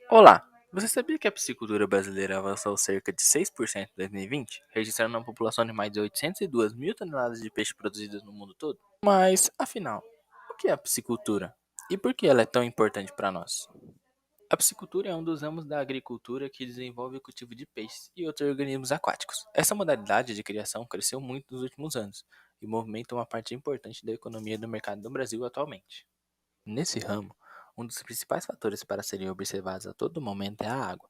Olá! Você sabia que a piscicultura brasileira avançou cerca de 6% em 2020, registrando uma população de mais de 802 mil toneladas de peixe produzidas no mundo todo? Mas, afinal, o que é a piscicultura? E por que ela é tão importante para nós? A piscicultura é um dos ramos da agricultura que desenvolve o cultivo de peixes e outros organismos aquáticos. Essa modalidade de criação cresceu muito nos últimos anos e movimenta uma parte importante da economia do mercado do Brasil atualmente. Nesse ramo, um dos principais fatores para serem observados a todo momento é a água.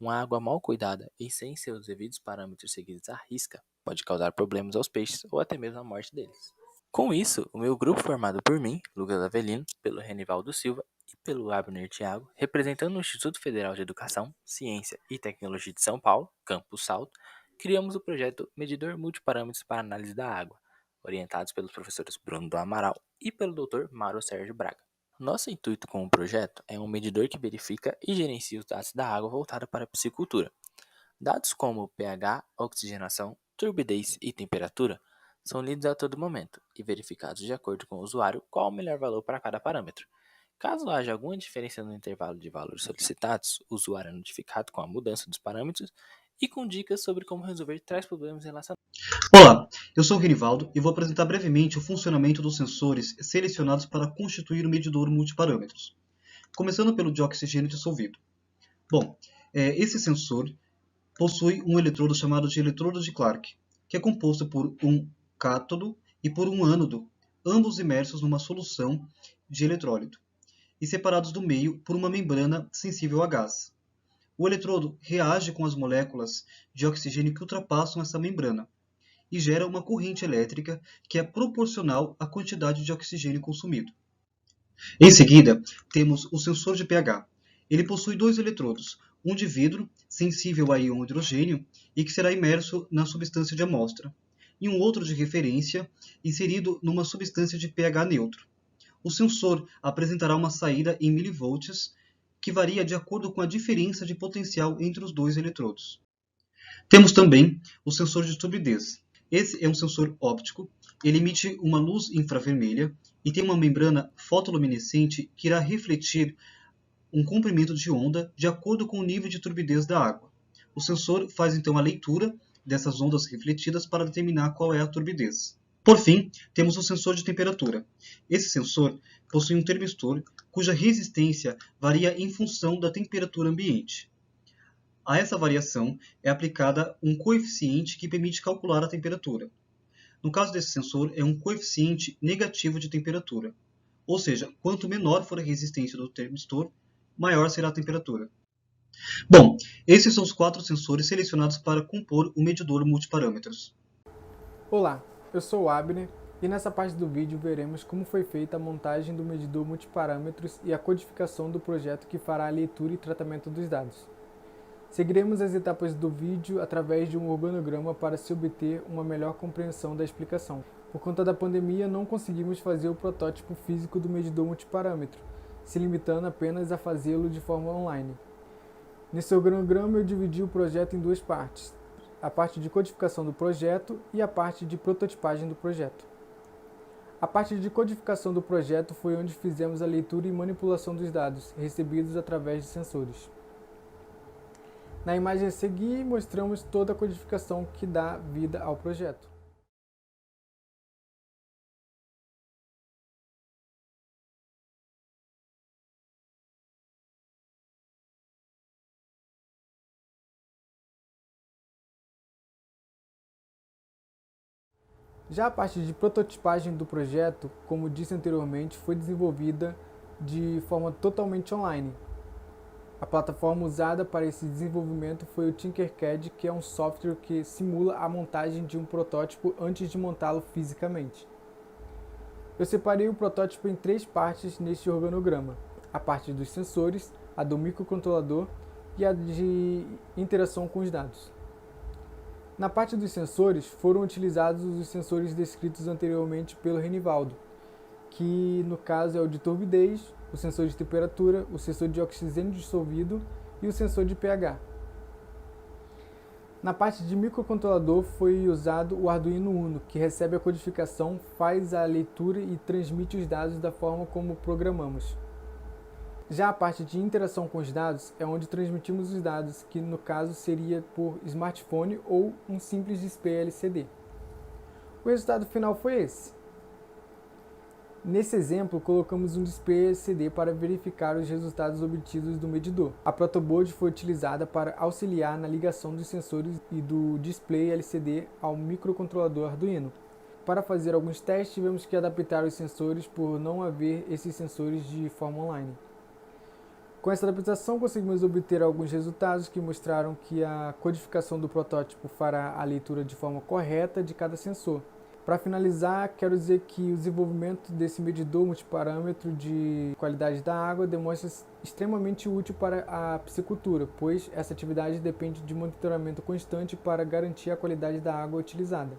Uma água mal cuidada e sem seus devidos parâmetros seguidos à risca pode causar problemas aos peixes ou até mesmo a morte deles. Com isso, o meu grupo formado por mim, Lucas Avelino, pelo Renivaldo Silva e pelo Abner Thiago, representando o Instituto Federal de Educação, Ciência e Tecnologia de São Paulo, Campus Salto, criamos o projeto Medidor Multiparâmetros para Análise da Água, orientados pelos professores Bruno do Amaral e pelo Dr. Mauro Sérgio Braga. Nosso intuito com o projeto é um medidor que verifica e gerencia os dados da água voltada para a piscicultura. Dados como pH, oxigenação, turbidez e temperatura são lidos a todo momento e verificados de acordo com o usuário qual o melhor valor para cada parâmetro. Caso haja alguma diferença no intervalo de valores solicitados, o usuário é notificado com a mudança dos parâmetros e com dicas sobre como resolver tais problemas relacionados. Olá, eu sou o Renivaldo e vou apresentar brevemente o funcionamento dos sensores selecionados para constituir o medidor multiparâmetros. Começando pelo de oxigênio dissolvido. Bom, esse sensor possui um eletrodo chamado de eletrodo de Clark, que é composto por um cátodo e por um ânodo, ambos imersos numa solução de eletrólito, e separados do meio por uma membrana sensível a gás. O eletrodo reage com as moléculas de oxigênio que ultrapassam essa membrana e gera uma corrente elétrica que é proporcional à quantidade de oxigênio consumido. Em seguida, temos o sensor de pH. Ele possui dois eletrodos, um de vidro, sensível a íon hidrogênio, e que será imerso na substância de amostra, e um outro de referência, inserido numa substância de pH neutro. O sensor apresentará uma saída em milivolts, que varia de acordo com a diferença de potencial entre os dois eletrodos. Temos também o sensor de turbidez. Esse é um sensor óptico, ele emite uma luz infravermelha e tem uma membrana fotoluminescente que irá refletir um comprimento de onda de acordo com o nível de turbidez da água. O sensor faz então a leitura dessas ondas refletidas para determinar qual é a turbidez. Por fim, temos o sensor de temperatura. Esse sensor possui um termistor cuja resistência varia em função da temperatura ambiente. A essa variação é aplicada um coeficiente que permite calcular a temperatura. No caso desse sensor, é um coeficiente negativo de temperatura, ou seja, quanto menor for a resistência do termistor, maior será a temperatura. Bom, esses são os 4 sensores selecionados para compor o medidor multiparâmetros. Olá, eu sou o Abner e nessa parte do vídeo veremos como foi feita a montagem do medidor multiparâmetros e a codificação do projeto que fará a leitura e tratamento dos dados. Seguiremos as etapas do vídeo através de um organograma para se obter uma melhor compreensão da explicação. Por conta da pandemia, não conseguimos fazer o protótipo físico do medidor multiparâmetro, se limitando apenas a fazê-lo de forma online. Nesse organograma eu dividi o projeto em duas partes, a parte de codificação do projeto e a parte de prototipagem do projeto. A parte de codificação do projeto foi onde fizemos a leitura e manipulação dos dados recebidos através de sensores. Na imagem a seguir, mostramos toda a codificação que dá vida ao projeto. Já a parte de prototipagem do projeto, como disse anteriormente, foi desenvolvida de forma totalmente online. A plataforma usada para esse desenvolvimento foi o Tinkercad, que é um software que simula a montagem de um protótipo antes de montá-lo fisicamente. Eu separei o protótipo em 3 partes neste organograma: a parte dos sensores, a do microcontrolador e a de interação com os dados. Na parte dos sensores, foram utilizados os sensores descritos anteriormente pelo Renivaldo, que no caso é o de turbidez, o sensor de temperatura, o sensor de oxigênio dissolvido e o sensor de pH. Na parte de microcontrolador foi usado o Arduino Uno, que recebe a codificação, faz a leitura e transmite os dados da forma como programamos. Já a parte de interação com os dados é onde transmitimos os dados, que no caso seria por smartphone ou um simples display LCD. O resultado final foi esse. Nesse exemplo, colocamos um display LCD para verificar os resultados obtidos do medidor. A protoboard foi utilizada para auxiliar na ligação dos sensores e do display LCD ao microcontrolador Arduino. Para fazer alguns testes, tivemos que adaptar os sensores por não haver esses sensores de forma online. Com essa adaptação, conseguimos obter alguns resultados que mostraram que a codificação do protótipo fará a leitura de forma correta de cada sensor. Para finalizar, quero dizer que o desenvolvimento desse medidor multiparâmetro de qualidade da água demonstra extremamente útil para a piscicultura, pois essa atividade depende de monitoramento constante para garantir a qualidade da água utilizada.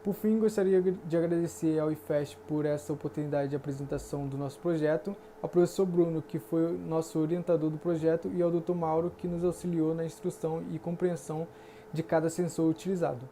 Por fim, gostaria de agradecer ao IFEST por essa oportunidade de apresentação do nosso projeto, ao professor Bruno, que foi o nosso orientador do projeto, e ao Dr. Mauro, que nos auxiliou na instrução e compreensão de cada sensor utilizado.